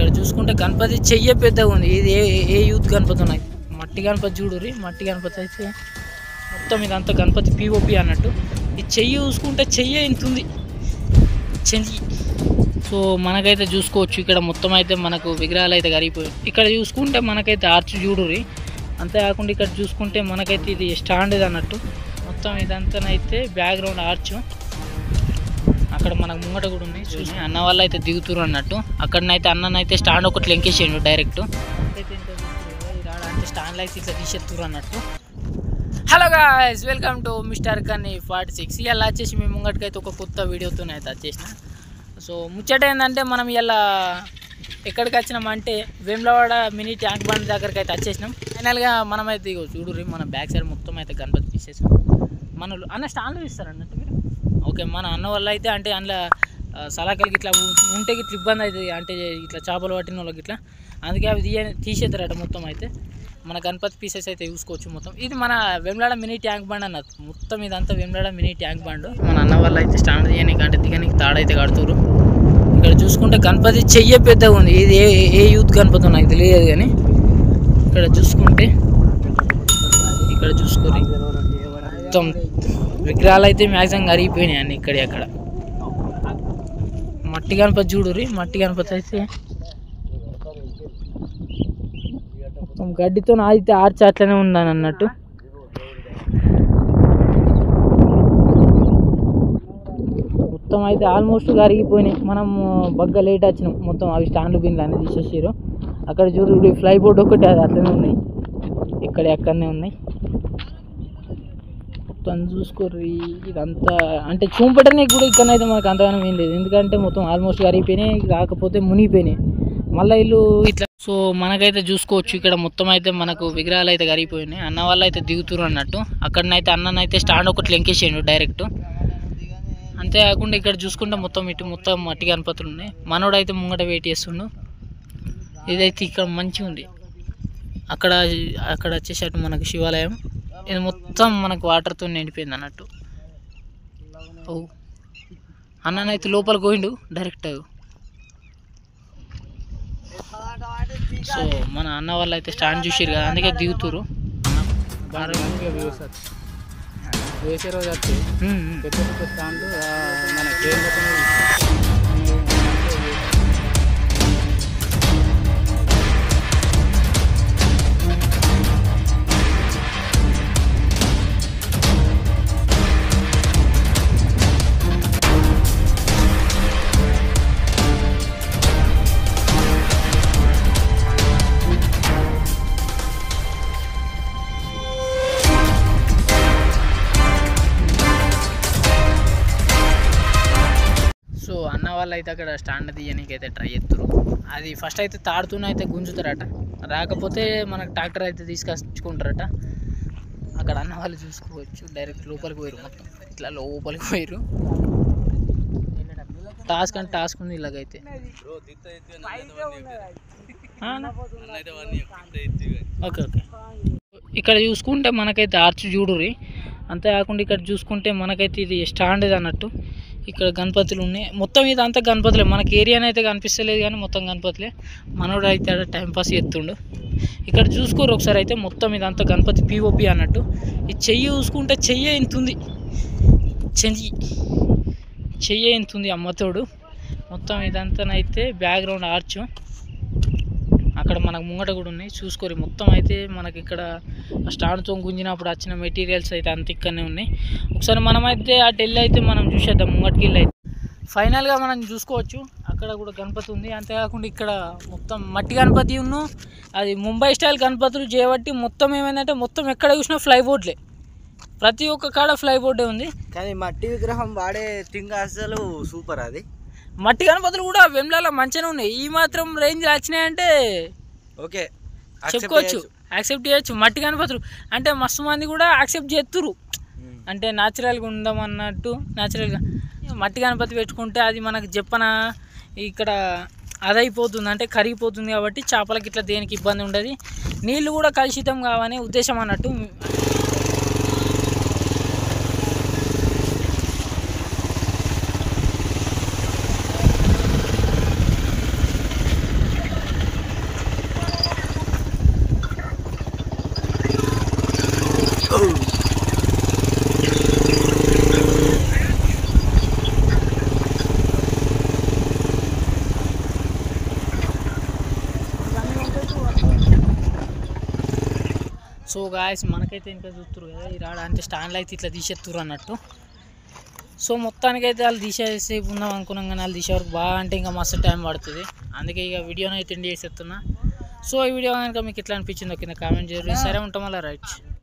ఇక్కడ చూసుకుంటే గణపతి చెయ్యే పెద్దగా ఉంది. ఇది ఏ యూత్ గణపతి ఉన్నాయి. మట్టి గణపతి చూడుర్రి. మట్టి గణపతి అయితే మొత్తం ఇదంతా గణపతి పిఓపి అన్నట్టు. ఈ చెయ్యి చూసుకుంటే చెయ్యే ఇంతుంది చెయ్యి. సో మనకైతే చూసుకోవచ్చు ఇక్కడ మొత్తం అయితే మనకు విగ్రహాలు అయితే కరిగిపోయాయి. ఇక్కడ చూసుకుంటే మనకైతే ఆర్చ్ చూడుర్రి. అంతేకాకుండా ఇక్కడ చూసుకుంటే మనకైతే ఇది స్టాండ్ అన్నట్టు. మొత్తం ఇదంతానైతే బ్యాక్గ్రౌండ్ ఆర్చ్. అక్కడ మనకు ముంగట కూడా ఉన్నాయి. చూసి అన్న వాళ్ళు అయితే దిగుతురు అన్నట్టు. అక్కడనైతే అన్ననైతే స్టాండ్ ఒకటి లెంకేసేయండు డైరెక్ట్. అంటే స్టాండ్ అయితే ఇట్లా తీసేస్తురు అన్నట్టు. Hello guys, welcome to mister కన్నీ 46. ఇలా వచ్చేసి మేము ముంగటికైతే ఒక కొత్త వీడియోతోనే అయితే వచ్చేసిన. సో ముచ్చట ఏంటంటే మనం ఇలా ఎక్కడికి వచ్చినామంటే వేములవాడ మినీ ట్యాంక్ బండ్ దగ్గరికి అయితే వచ్చేసినాం. ఫైనల్గా మనమైతే చూడుర్రి, మన బ్యాక్ సైడ్ మొత్తం అయితే గణపతి తీసేసాం. మన అన్న స్టాండ్లు ఇస్తారు అన్నట్టు మీరు. ఓకే, మన అన్న వల్ల అయితే అంటే అందులో సలాకలకి ఇట్లా ఉంటే ఇట్లా ఇబ్బంది అవుతుంది, అంటే ఇట్లా చేపలు పట్టిన వాళ్ళకి ఇట్లా. అందుకే అవి తీసేస్తారట. మొత్తం అయితే మన గణపతి పీసెస్ అయితే చూసుకోవచ్చు. మొత్తం ఇది మన వేములవాడ మినీ ట్యాంక్ బండ్ అన్నది. మొత్తం ఇదంతా వేములవాడ మినీ ట్యాంక్ బండ్. మన అన్న వల్ల అయితే స్టాండ్ తీయడానికి అంటే దిగడానికి తాడైతే కడుతురు. ఇక్కడ చూసుకుంటే గణపతి చెయ్యే పెద్దగా ఉంది. ఇది ఏ యూత్ గణపతి నాకు తెలియదు కానీ ఇక్కడ చూసుకుంటే ఇక్కడ చూసుకోరు. మొత్తం విగ్రహాలు అయితే మ్యాక్సిమం కరిగిపోయినాయి అన్ని ఇక్కడ అక్కడ. మట్టి గణపతి చూడుర్రి. మట్టి గణపతి అయితే మొత్తం గడ్డితో అయితే ఆర్చ్ అట్లనే ఉందని అన్నట్టు. మొత్తం అయితే ఆల్మోస్ట్ కరిగిపోయినాయి. మనం బగ్గ లేట్ వచ్చినాం. మొత్తం అవి స్టాండ్లు బిన్లు అన్నీ తీసేసారు. అక్కడ చూడు ఫ్లై బోర్డ్ ఒకటి అది అట్లనే ఉన్నాయి. ఇక్కడ ఎక్కడనే ఉన్నాయి. మొత్తం చూసుకోర్రి. ఇదంతా అంటే చూపెట్టడానికి కూడా ఇక్కడనైతే మనకు అంతగానం ఏం లేదు. ఎందుకంటే మొత్తం ఆల్మోస్ట్ కరిగిపోయినాయి, కాకపోతే మునిగిపోయినాయి మళ్ళీ ఇల్లు ఇట్లా. సో మనకైతే చూసుకోవచ్చు ఇక్కడ మొత్తం అయితే మనకు విగ్రహాలు అయితే కరిగిపోయినాయి. అన్న వాళ్ళు అయితే దిగుతురు అన్నట్టు. అక్కడనైతే అన్ననైతే స్టాండ్ ఒకటి లెంకేసేయండు డైరెక్ట్. అంతేకాకుండా ఇక్కడ చూసుకుంటే మొత్తం ఇటు మొత్తం మట్టి గణపతులు ఉన్నాయి. మనోడు అయితే ముంగట వెయిట్ చేస్తుండు. ఇదైతే ఇక్కడ మంచిగా ఉంది. అక్కడ అక్కడ వచ్చేసట్టు మనకు శివాలయం. ఇది మొత్తం మనకు వాటర్తో నిండిపోయింది అన్నట్టు. ఓ అన్ననైతే లోపలికి పోయిండు డైరెక్ట్. సో మన అన్న వాళ్ళు అయితే స్టాండ్ చూసారు కదా, అందుకే దిగుతురు. వేసే రోజు వచ్చి పెద్ద పెద్ద స్టాండ్ మన కేంద్ర వాళ్ళు అయితే అక్కడ స్టాండ్ తీయడానికి అయితే ట్రై చేస్తారు. అది ఫస్ట్ అయితే తాడుతూనే అయితే గుంజుతారట. రాకపోతే మనకు ట్రాక్టర్ అయితే తీసుకొచ్చుకుంటారట. అక్కడ అన్న వాళ్ళు చూసుకోవచ్చు. డైరెక్ట్ లోపలికి పోయారు. మొత్తం ఇట్లా లోపలికి పోయారు. టాస్క్ అంటే టాస్క్ ఉంది ఇలాగైతే. Okay okay. ఇక్కడ చూసుకుంటే మనకైతే ఆర్చ్ చూడుర్రి. అంతేకాకుండా ఇక్కడ చూసుకుంటే మనకైతే ఇది స్టాండ్ అన్నట్టు. ఇక్కడ గణపతులు ఉన్నాయి. మొత్తం ఇదంతా గణపతులే. మనకి ఏరియాని అయితే కనిపిస్తలేదు కానీ మొత్తం గణపతులే. మనోడు అయితే టైంపాస్ చేస్తుండు. ఇక్కడ చూసుకోరు ఒకసారి అయితే. మొత్తం ఇదంతా గణపతి పిఓపి అన్నట్టు. ఈ చెయ్యి చూసుకుంటే చెయ్యే ఇంతుంది చెయ్యే ఇంతుంది అమ్మతోడు. మొత్తం ఇదంతానైతే బ్యాక్గ్రౌండ్ ఆర్చ్. అక్కడ మనకు ముంగట కూడా ఉన్నాయి చూసుకోరు. మొత్తం అయితే మనకి ఇక్కడ స్టాండ్తో గుంజినప్పుడు వచ్చిన మెటీరియల్స్ అయితే అంత ఇక్కడనే ఉన్నాయి. ఒకసారి మనమైతే అటు వెళ్ళి అయితే మనం చూసేద్దాం. ముంగటికి వెళ్ళి అయితే ఫైనల్గా మనం చూసుకోవచ్చు. అక్కడ కూడా గణపతి ఉంది. అంతేకాకుండా ఇక్కడ మొత్తం మట్టి గణపతి ఉన్ను అది ముంబై స్టైల్ గణపతులు చేయబట్టి మొత్తం ఏమైందంటే మొత్తం ఎక్కడ చూసినా ఫ్లైబోర్డ్లే. ప్రతి ఒక్క కాడ ఫ్లైబోర్డే ఉంది. కానీ మట్టి విగ్రహం వాడే థింగ్ అసలు సూపర్. అది మట్టి గణపతులు కూడా వెమ్లాల మంచిగానే ఉన్నాయి. ఈ మాత్రం రేంజ్ వచ్చినాయంటే ఓకే చెప్పుకోవచ్చు, యాక్సెప్ట్ చేయొచ్చు. మట్టి గణపతులు అంటే మస్తు మంది కూడా యాక్సెప్ట్ చేస్తురు. అంటే న్యాచురల్గా ఉందామన్నట్టు న్యాచురల్గా మట్టి గణపతి పెట్టుకుంటే అది మనకు చెప్పన ఇక్కడ అదైపోతుంది, అంటే కరిగిపోతుంది. కాబట్టి చేపలకి ఇట్లా దేనికి ఇబ్బంది ఉండదు. నీళ్ళు కూడా కలుషితం కావనే ఉద్దేశం అన్నట్టు. సో గాయస్ మనకైతే ఇంకా చూస్తున్నారు కదా ఈ రాడ అంటే స్టాండ్లో అయితే ఇట్లా తీసేస్తున్నారు అన్నట్టు. సో మొత్తానికైతే వాళ్ళు తీసేసేపు ఉందాం అనుకున్నాం కానీ వాళ్ళు తీసే వరకు బాగా అంటే ఇంకా మస్తు టైం పడుతుంది. అందుకే ఇక వీడియోని అయితే ఎండ్ చేసేస్తున్నా. సో ఈ వీడియో కనుక మీకు ఎట్లా అనిపించిందో కింద కామెంట్ చేయరు. సరే ఉంటాం అలా రైట్.